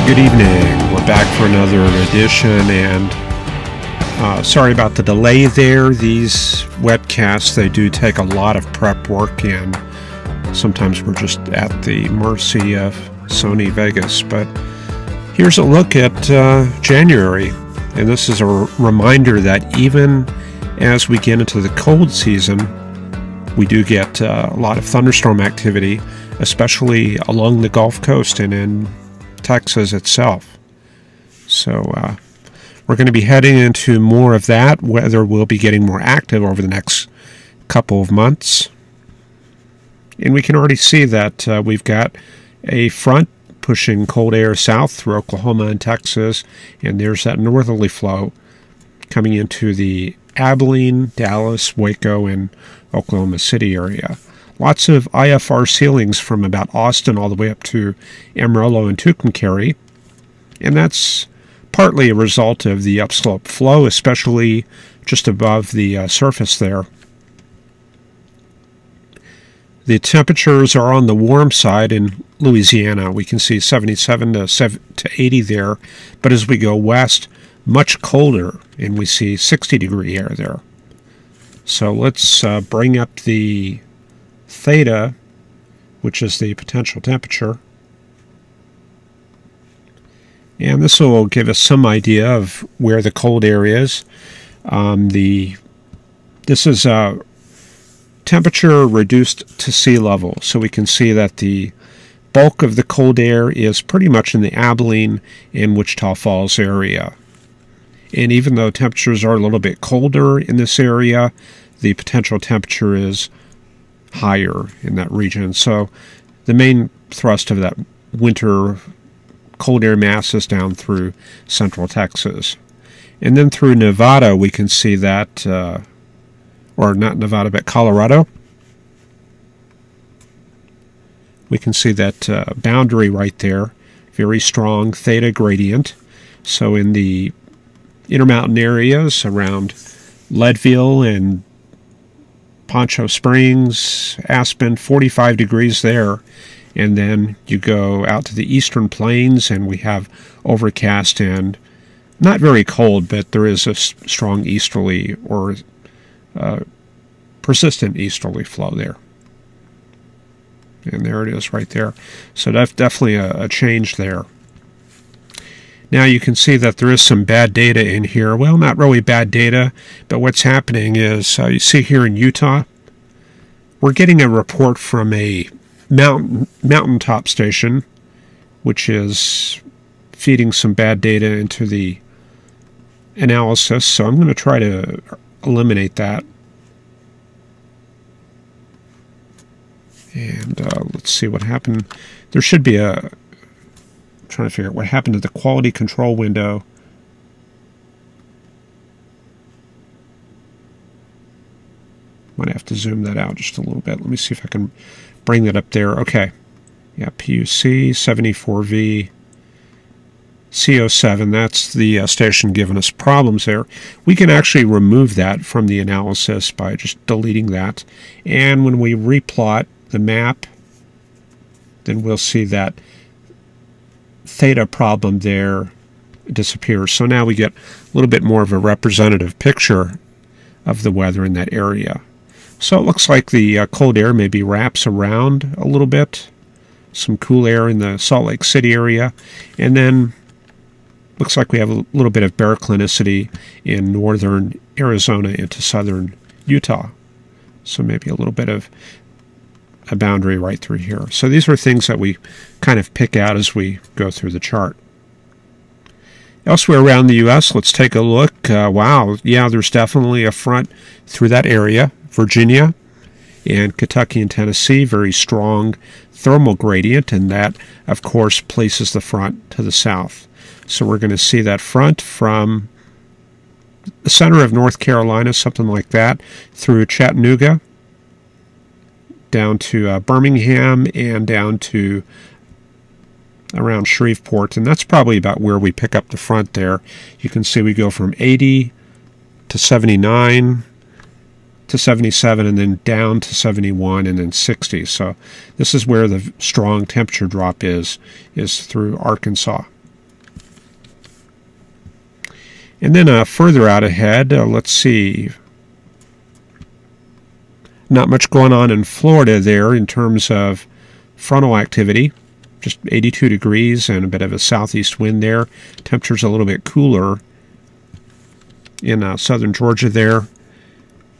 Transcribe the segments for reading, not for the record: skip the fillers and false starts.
Good evening. We're back for another edition, and sorry about the delay there. These webcasts, they do take a lot of prep work, and sometimes we're just at the mercy of Sony Vegas. But here's a look at January, and this is a reminder that even as we get into the cold season, we do get a lot of thunderstorm activity, especially along the Gulf Coast and in Texas itself. So we're going to be heading into more of that. Weather will be getting more active over the next couple of months. And we can already see that we've got a front pushing cold air south through Oklahoma and Texas. And there's that northerly flow coming into the Abilene, Dallas, Waco, and Oklahoma City area. Lots of IFR ceilings from about Austin all the way up to Amarillo and Tucumcari. And that's partly a result of the upslope flow, especially just above the surface there. The temperatures are on the warm side in Louisiana. We can see 77 to 80 there. But as we go west, much colder, and we see 60-degree air there. So let's bring up the theta, which is the potential temperature. And this will give us some idea of where the cold air is. This is temperature reduced to sea level. So we can see that the bulk of the cold air is pretty much in the Abilene and Wichita Falls area. And even though temperatures are a little bit colder in this area, the potential temperature is higher in that region. So the main thrust of that winter cold air mass is down through central Texas. And then through Nevada, we can see that, or not Nevada, but Colorado. We can see that boundary right there, very strong theta gradient. So in the Intermountain areas around Leadville and Poncho Springs, Aspen, 45 degrees there. And then you go out to the eastern plains and we have overcast and not very cold, but there is a strong easterly or persistent easterly flow there. And there it is right there. So that's definitely a change there. Now you can see that there is some bad data in here. Well, not really bad data, but what's happening is, you see here in Utah, we're getting a report from a mountaintop station, which is feeding some bad data into the analysis. So I'm going to try to eliminate that. And let's see what happened. There should be a... trying to figure out what happened to the quality control window. Might have to zoom that out just a little bit. Let me see if I can bring that up there. Okay. Yeah, PUC 74V CO7. That's the station giving us problems there. We can actually remove that from the analysis by just deleting that. And when we replot the map, then we'll see that theta problem there disappears. So now we get a little bit more of a representative picture of the weather in that area. So it looks like the cold air maybe wraps around a little bit. Some cool air in the Salt Lake City area. And then looks like we have a little bit of baroclinicity in northern Arizona into southern Utah. So maybe a little bit of a boundary right through here. So these are things that we kind of pick out as we go through the chart. Elsewhere around the U.S., let's take a look. Wow, yeah, there's definitely a front through that area. Virginia and Kentucky and Tennessee, very strong thermal gradient, and that, of course, places the front to the south. So we're going to see that front from the center of North Carolina, something like that, through Chattanooga, down to Birmingham, and down to around Shreveport, and that's probably about where we pick up the front there. You can see we go from 80 to 79 to 77, and then down to 71, and then 60. So this is where the strong temperature drop is through Arkansas. And then further out ahead, let's see. Not much going on in Florida there in terms of frontal activity. Just 82 degrees and a bit of a southeast wind there. Temperature's a little bit cooler in southern Georgia there.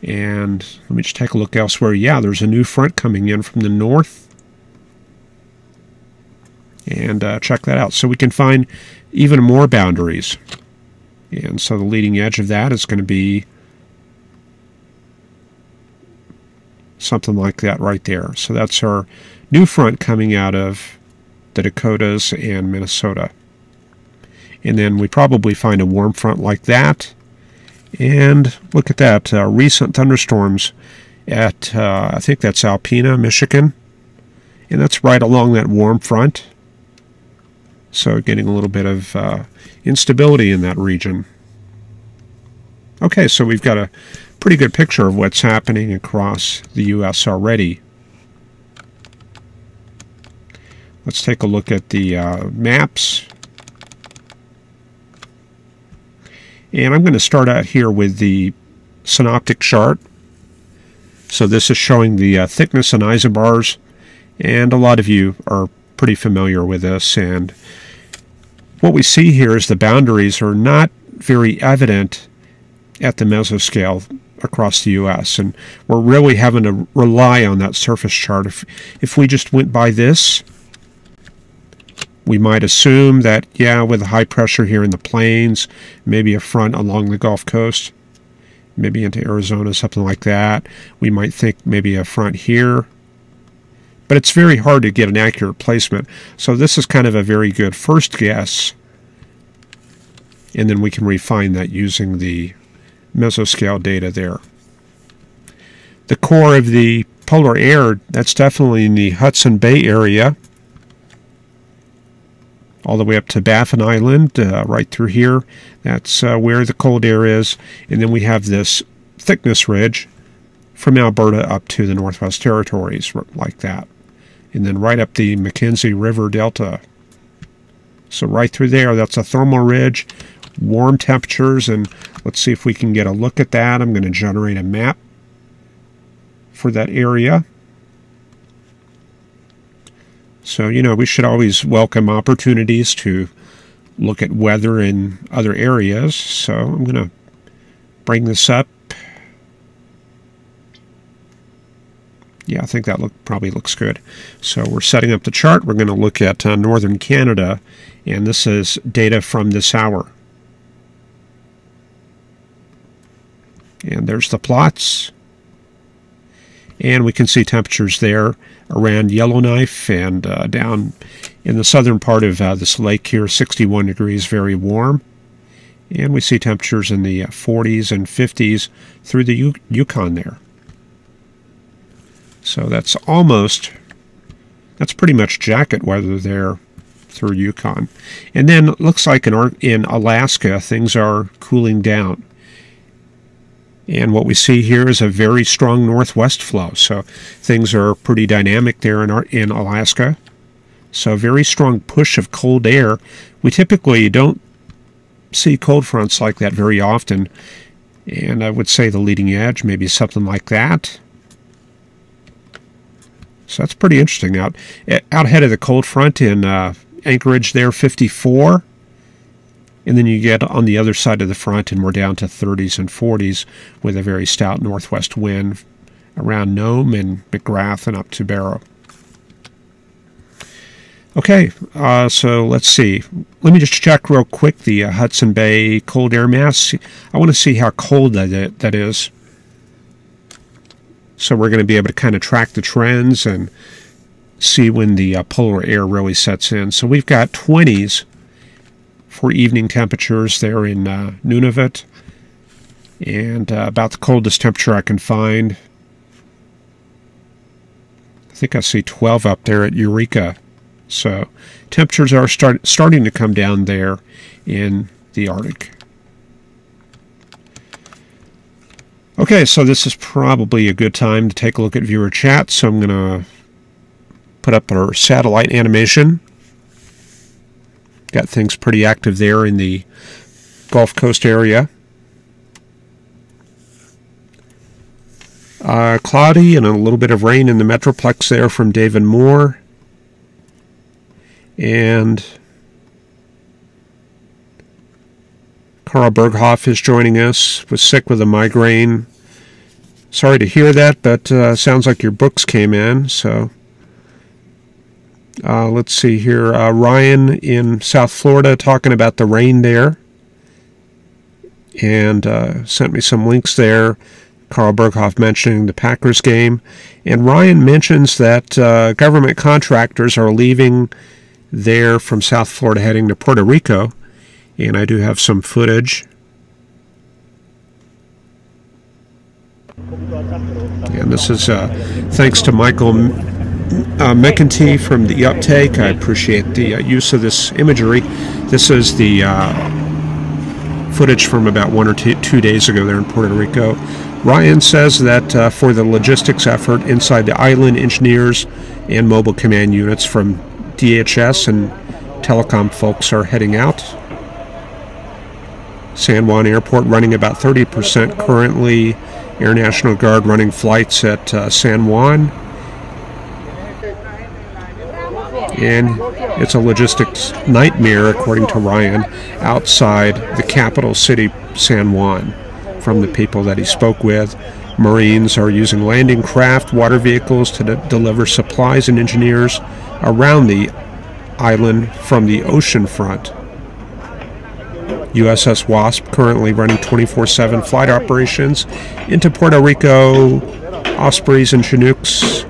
And let me just take a look elsewhere. Yeah, there's a new front coming in from the north. And check that out. So we can find even more boundaries. And so the leading edge of that is going to be something like that right there. So that's our new front coming out of the Dakotas and Minnesota. And then we probably find a warm front like that. And look at that, recent thunderstorms at, I think that's Alpena, Michigan. And that's right along that warm front. So getting a little bit of instability in that region. Okay, so we've got a pretty good picture of what's happening across the U.S. already. Let's take a look at the maps. And I'm going to start out here with the synoptic chart. So this is showing the thickness in isobars, and a lot of you are pretty familiar with this. And what we see here is the boundaries are not very evident at the mesoscale across the U.S., and we're really having to rely on that surface chart. If we just went by this, we might assume that, yeah, with the high pressure here in the plains, maybe a front along the Gulf Coast, maybe into Arizona, something like that. We might think maybe a front here. But it's very hard to get an accurate placement. So this is kind of a very good first guess. And then we can refine that using the mesoscale data there. The core of the polar air, that's definitely in the Hudson Bay area, all the way up to Baffin Island, right through here. That's where the cold air is. And then we have this thickness ridge from Alberta up to the Northwest Territories, like that. And then right up the Mackenzie River Delta. So right through there, that's a thermal ridge, warm temperatures, and let's see if we can get a look at that. I'm going to generate a map for that area. So, you know, we should always welcome opportunities to look at weather in other areas. So I'm going to bring this up. Yeah, I think that probably looks good. So we're setting up the chart. We're going to look at northern Canada, and this is data from this hour. And there's the plots. And we can see temperatures there around Yellowknife and down in the southern part of this lake here, 61 degrees, very warm. And we see temperatures in the 40s and 50s through the Yukon there. So that's pretty much jacket weather there through Yukon. And then it looks like in Alaska, things are cooling down. And what we see here is a very strong northwest flow. So things are pretty dynamic there in Alaska. So a very strong push of cold air. We typically don't see cold fronts like that very often. And I would say the leading edge, maybe something like that. So that's pretty interesting. Out ahead of the cold front in Anchorage there, 54. And then you get on the other side of the front, and we're down to 30s and 40s with a very stout northwest wind around Nome and McGrath and up to Barrow. Okay, so let's see. Let me just check real quick the Hudson Bay cold air mass. I want to see how cold that is. So we're going to be able to kind of track the trends and see when the polar air really sets in. So we've got 20s for evening temperatures there in Nunavut, and about the coldest temperature I can find. I think I see 12 up there at Eureka. So temperatures are starting to come down there in the Arctic. Okay, so this is probably a good time to take a look at viewer chat. So I'm going to put up our satellite animation. Got things pretty active there in the Gulf Coast area. Cloudy and a little bit of rain in the Metroplex there from David Moore. And Carl Berghoff is joining us, was sick with a migraine. Sorry to hear that, but sounds like your books came in. So let's see here. Ryan in South Florida talking about the rain there. And sent me some links there. Carl Berghoff mentioning the Packers game. And Ryan mentions that government contractors are leaving there from South Florida heading to Puerto Rico. And I do have some footage. And this is thanks to Michael McEntee from the Uptake. I appreciate the use of this imagery. This is the footage from about 1 or 2 days ago there in Puerto Rico. Ryan says that for the logistics effort inside the island, engineers and mobile command units from DHS and telecom folks are heading out. San Juan Airport running about 30% currently. Air National Guard running flights at San Juan. And it's a logistics nightmare, according to Ryan, outside the capital city, San Juan, from the people that he spoke with. Marines are using landing craft, water vehicles to deliver supplies and engineers around the island from the ocean front. USS Wasp currently running 24/7 flight operations into Puerto Rico. Ospreys and Chinooks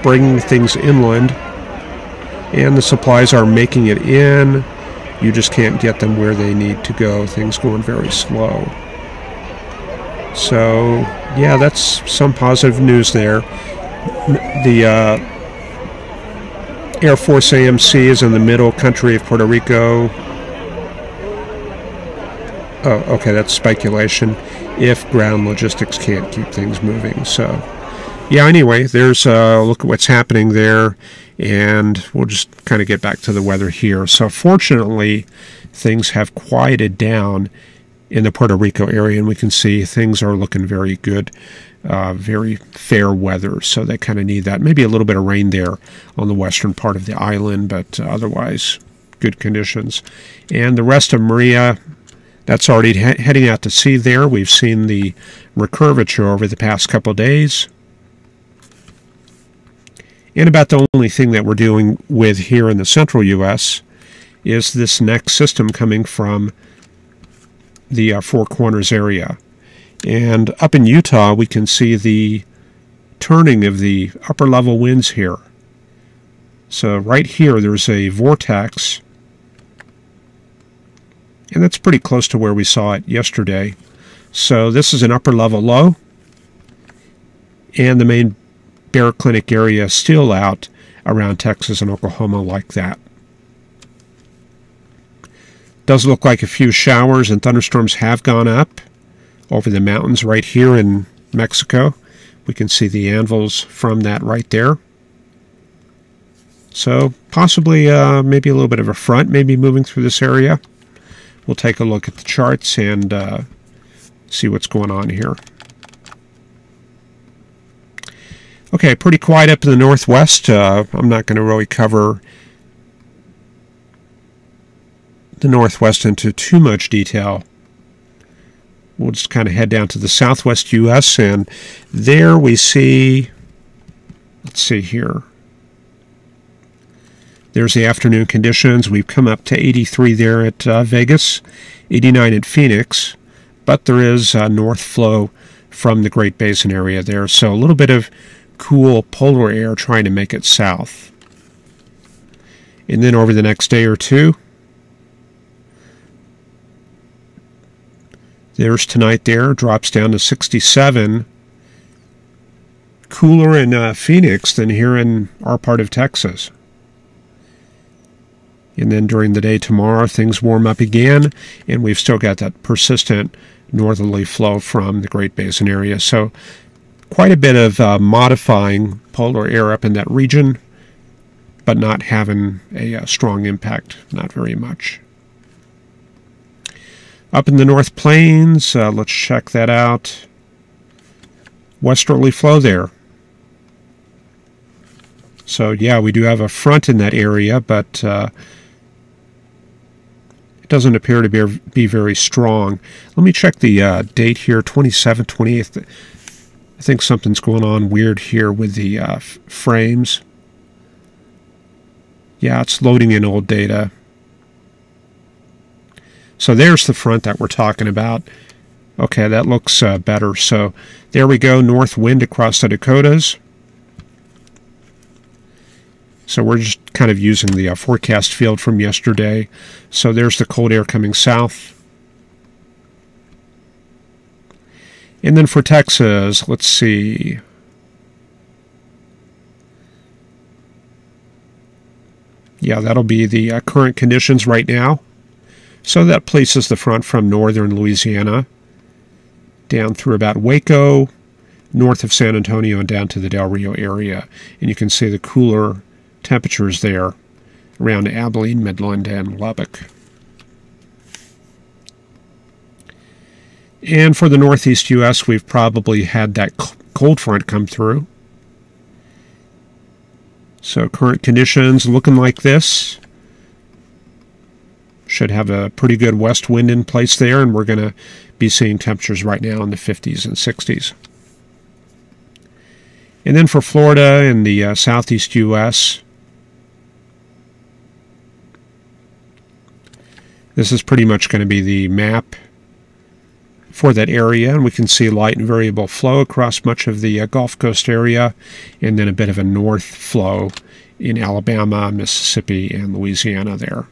bringing things inland. And the supplies are making it in. You just can't get them where they need to go. Things going very slow. So, yeah, that's some positive news there. The Air Force AMC is in the middle country of Puerto Rico. Oh, okay, that's speculation. If ground logistics can't keep things moving. So, yeah, anyway, there's a look at what's happening there. And we'll just kind of get back to the weather here. So fortunately, things have quieted down in the Puerto Rico area, and we can see things are looking very good, very fair weather. So they kind of need that. Maybe a little bit of rain there on the western part of the island, but otherwise good conditions. And the rest of Maria, that's already heading out to sea there. We've seen the recurvature over the past couple of days. And about the only thing that we're dealing with here in the central U.S. is this next system coming from the Four Corners area. And up in Utah, we can see the turning of the upper level winds here. So right here, there's a vortex. And that's pretty close to where we saw it yesterday. So this is an upper level low. And the main Bear Clinic area still out around Texas and Oklahoma like that. Does look like a few showers and thunderstorms have gone up over the mountains right here in Mexico. We can see the anvils from that right there. So possibly maybe a little bit of a front maybe moving through this area. We'll take a look at the charts and see what's going on here. Okay, pretty quiet up in the northwest. I'm not going to really cover the northwest into too much detail. We'll just kind of head down to the southwest U.S. and there we see, let's see here. There's the afternoon conditions. We've come up to 83 there at Vegas, 89 at Phoenix, but there is north flow from the Great Basin area there. So a little bit of cool polar air trying to make it south. And then over the next day or two, there's tonight there, drops down to 67. Cooler in Phoenix than here in our part of Texas. And then during the day tomorrow, things warm up again, and we've still got that persistent northerly flow from the Great Basin area. So quite a bit of modifying polar air up in that region, but not having a strong impact, not very much. Up in the North Plains, let's check that out. Westerly flow there. So yeah, we do have a front in that area, but it doesn't appear to be very strong. Let me check the date here, 27th, 28th. I think something's going on weird here with the frames. Yeah, it's loading in old data. So there's the front that we're talking about. Okay, that looks better. So there we go, north wind across the Dakotas. So we're just kind of using the forecast field from yesterday. So there's the cold air coming south. And then for Texas, let's see. Yeah, that'll be the current conditions right now. So that places the front from northern Louisiana down through about Waco, north of San Antonio, and down to the Del Rio area. And you can see the cooler temperatures there around Abilene, Midland, and Lubbock. And for the northeast U.S., we've probably had that cold front come through. So current conditions looking like this. Should have a pretty good west wind in place there, and we're going to be seeing temperatures right now in the 50s and 60s. And then for Florida and the southeast U.S., this is pretty much going to be the map for that area, and we can see light and variable flow across much of the Gulf Coast area, and then a bit of a north flow in Alabama, Mississippi, and Louisiana there.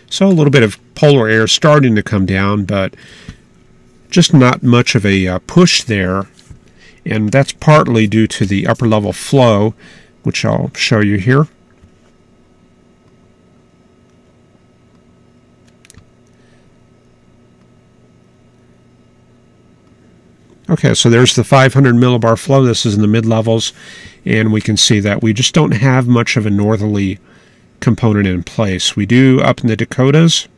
So a little bit of polar air starting to come down, but just not much of a push there, and that's partly due to the upper level flow, which I'll show you here. Okay, so there's the 500 millibar flow. This is in the mid-levels, and we can see that we just don't have much of a northerly component in place. We do up in the Dakotas,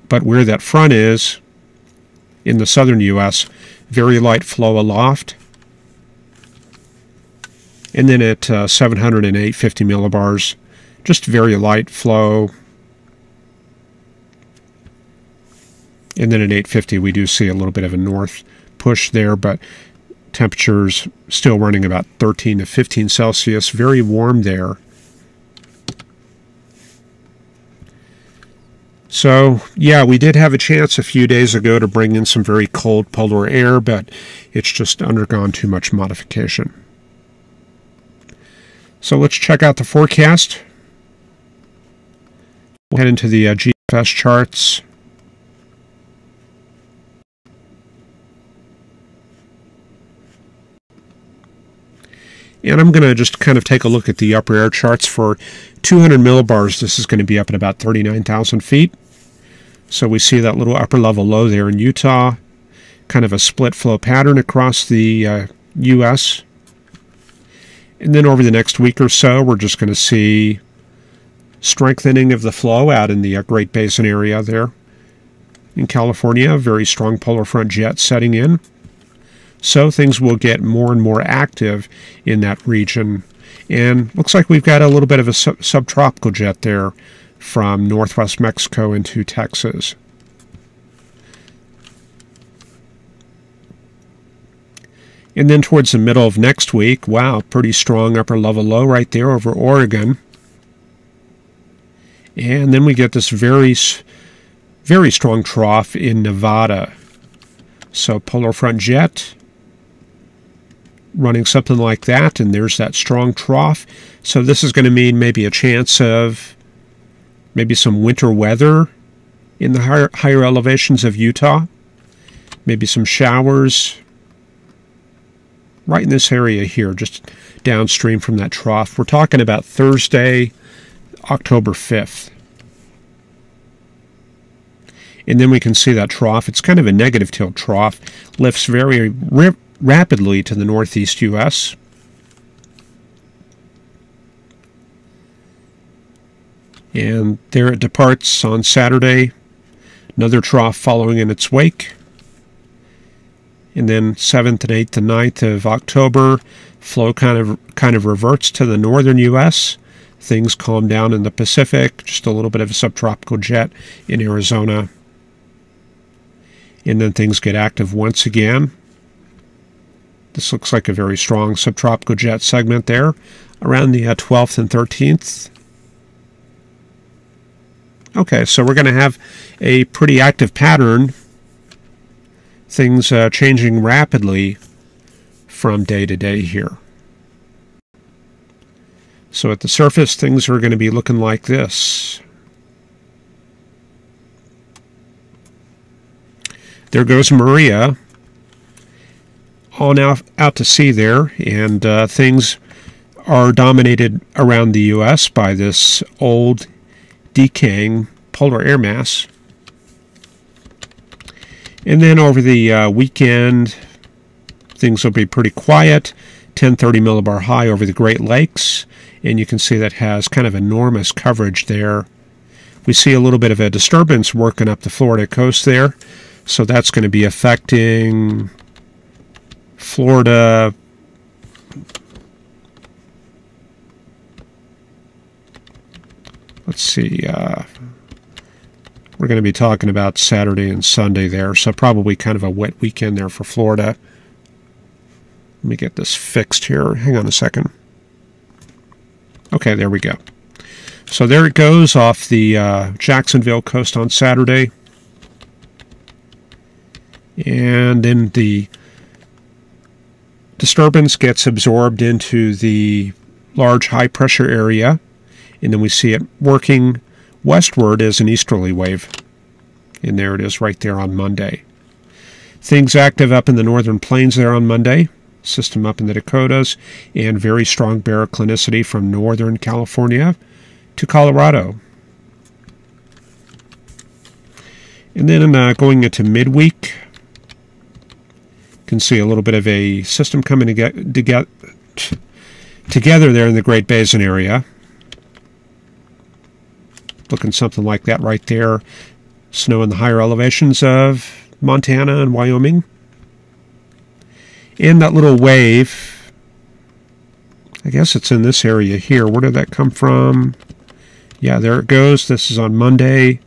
but where that front is, in the southern U.S., very light flow aloft. And then at 700 and 850 millibars, just very light flow. And then at 850, we do see a little bit of a north push there, but temperatures still running about 13 to 15 Celsius, very warm there. So, yeah, we did have a chance a few days ago to bring in some very cold polar air, but it's just undergone too much modification. So let's check out the forecast. We'll head into the GFS charts. And I'm going to just kind of take a look at the upper air charts for 200 millibars. This is going to be up at about 39,000 feet. So we see that little upper level low there in Utah, kind of a split flow pattern across the U.S. And then over the next week or so, we're just going to see strengthening of the flow out in the Great Basin area there in California. Very strong polar front jet setting in. So things will get more and more active in that region. And looks like we've got a little bit of a subtropical jet there from northwest Mexico into Texas. And then towards the middle of next week, wow, pretty strong upper level low right there over Oregon. And then we get this very strong trough in Nevada. So polar front jet running something like that, and there's that strong trough. So this is going to mean maybe a chance of maybe some winter weather in the higher elevations of Utah. Maybe some showers right in this area here, just downstream from that trough. We're talking about Thursday, October 5th. And then we can see that trough. It's kind of a negative tilt trough. Lifts very rapidly to the northeast U.S. And there it departs on Saturday. Another trough following in its wake. And then 7th and 8th and 9th of October, flow kind of reverts to the northern U.S. Things calm down in the Pacific, just a little bit of a subtropical jet in Arizona. And then things get active once again. This looks like a very strong subtropical jet segment there around the 12th and 13th. Okay, so we're going to have a pretty active pattern. Things changing rapidly from day to day here. So at the surface, things are going to be looking like this. There goes Maria on out to sea there, and things are dominated around the U.S. by this old decaying polar air mass. And then over the weekend, things will be pretty quiet. 1030 millibar high over the Great Lakes, and you can see that has kind of enormous coverage there. We see a little bit of a disturbance working up the Florida coast there, so that's going to be affecting Florida. Let's see, we're going to be talking about Saturday and Sunday there, so probably kind of a wet weekend there for Florida. Let me get this fixed here. Hang on a second. Okay, there we go. So there it goes off the Jacksonville coast on Saturday. And then the disturbance gets absorbed into the large high-pressure area, and then we see it working westward as an easterly wave. And there it is right there on Monday. Things active up in the northern plains there on Monday. System up in the Dakotas, and very strong baroclinicity from northern California to Colorado. And then going into midweek, you can see a little bit of a system coming together there in the Great Basin area. Looking something like that right there. Snow in the higher elevations of Montana and Wyoming. And that little wave, I guess it's in this area here. Where did that come from? Yeah, there it goes. This is on Monday.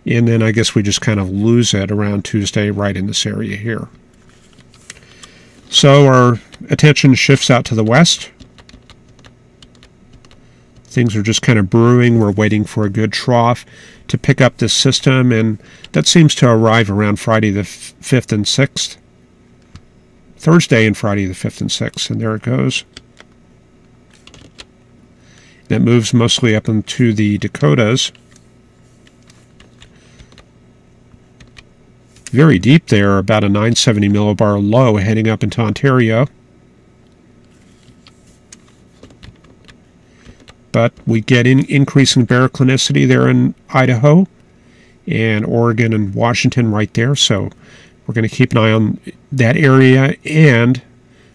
And then I guess we just kind of lose it around Tuesday right in this area here. So our attention shifts out to the west. Things are just kind of brewing. We're waiting for a good trough to pick up this system, and that seems to arrive around Friday the 5th and 6th. Thursday and Friday the 5th and 6th, and there it goes. That moves mostly up into the Dakotas. Very deep there, about a 970 millibar low heading up into Ontario. But we get increasing baroclinicity there in Idaho and Oregon and Washington right there, so we're going to keep an eye on that area, and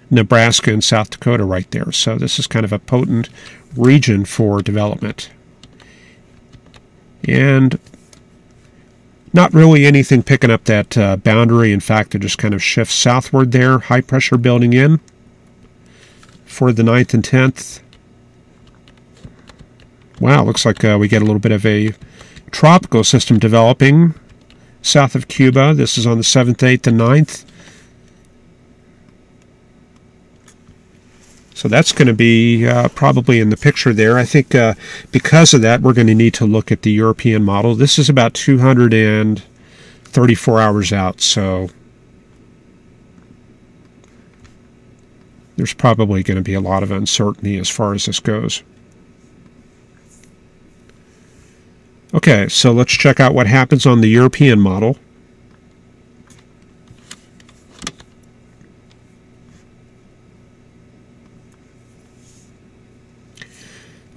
Nebraska and South Dakota right there. So this is kind of a potent region for development. And not really anything picking up that boundary. In fact, it just kind of shifts southward there. High pressure building in for the 9th and 10th. Wow, looks like we get a little bit of a tropical system developing south of Cuba. This is on the 7th, 8th, and 9th. So that's going to be probably in the picture there. I think because of that, we're going to need to look at the European model. This is about 234 hours out, so there's probably going to be a lot of uncertainty as far as this goes. Okay, so let's check out what happens on the European model.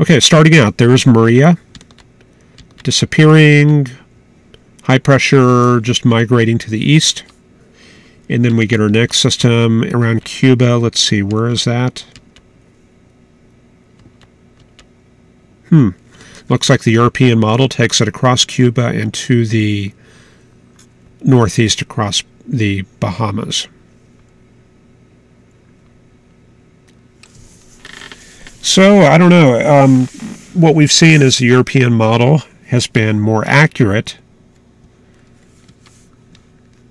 Okay, starting out, there's Maria, disappearing, high pressure just migrating to the east. And then we get our next system around Cuba. Let's see, where is that? Looks like the European model takes it across Cuba and to the northeast across the Bahamas. So, I don't know. What we've seen is the European model has been more accurate.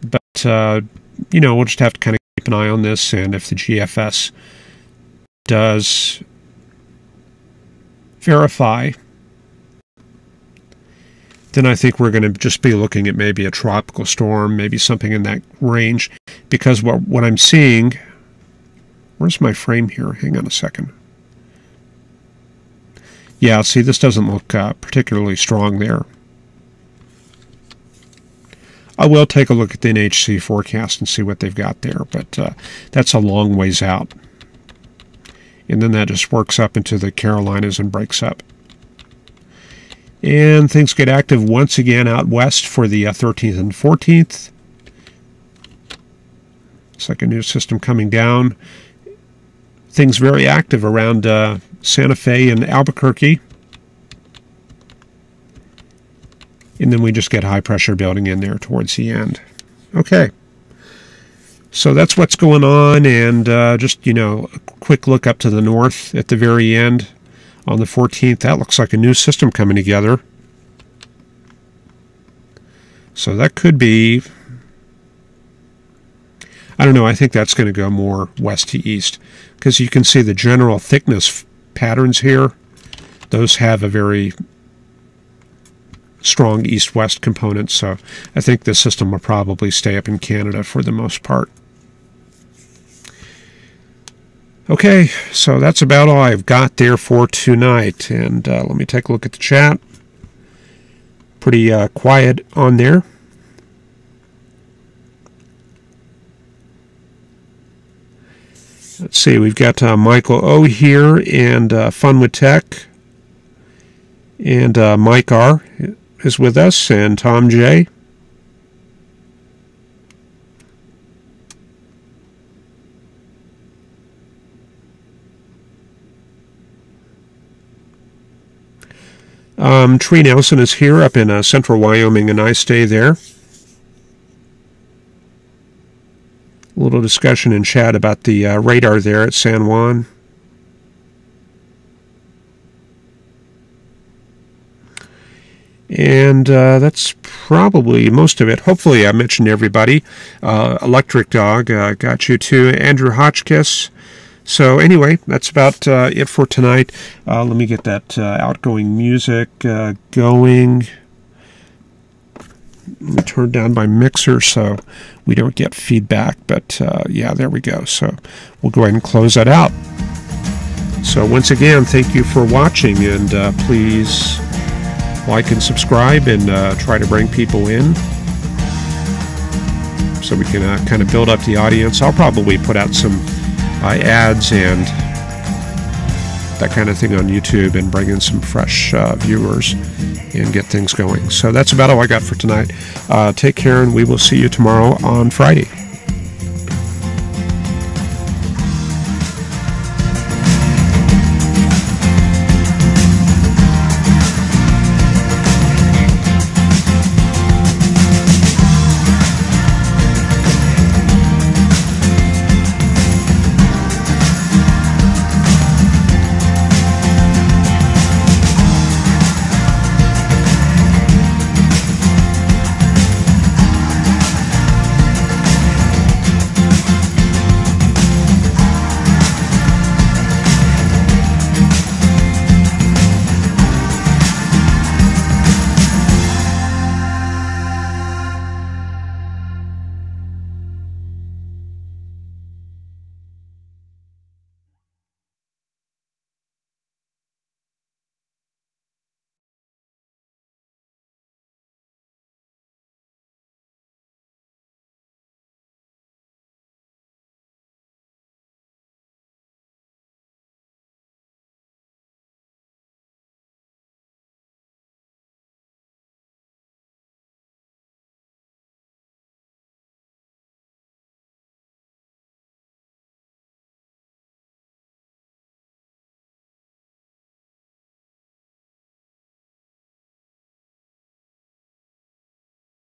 But, we'll just have to kind of keep an eye on this, and if the GFS does verify, then I think we're going to just be looking at maybe a tropical storm, maybe something in that range, because what I'm seeing... Where's my frame here? Hang on a second. Yeah, see, this doesn't look particularly strong there. I will take a look at the NHC forecast and see what they've got there, but that's a long ways out. And then that just works up into the Carolinas and breaks up. And things get active once again out west for the 13th and 14th. It's like a new system coming down. Things very active around Santa Fe and Albuquerque. And then we just get high pressure building in there towards the end. Okay. So that's what's going on, and just, a quick look up to the north at the very end on the 14th. That looks like a new system coming together. So that could be, I don't know, I think that's going to go more west to east, because you can see the general thickness patterns here. Those have a very strong east-west component, so I think this system will probably stay up in Canada for the most part. Okay, so that's about all I've got there for tonight, and let me take a look at the chat. Pretty quiet on there. Let's see, we've got Michael O here, and Fun with Tech, and Mike R is with us, and Tom J. Tree Nelson is here up in central Wyoming, a nice day there. A little discussion in chat about the radar there at San Juan. And that's probably most of it. Hopefully I mentioned everybody. Electric Dog got you too. Andrew Hotchkiss. So anyway, that's about it for tonight. Let me get that outgoing music going. Let me turn down my mixer so we don't get feedback. But yeah, there we go. So we'll go ahead and close that out. So once again, thank you for watching, and please like and subscribe, and try to bring people in so we can kind of build up the audience. I'll probably put out some ads and that kind of thing on YouTube and bring in some fresh viewers and get things going. So that's about all I got for tonight. Take care, and we will see you tomorrow on Friday.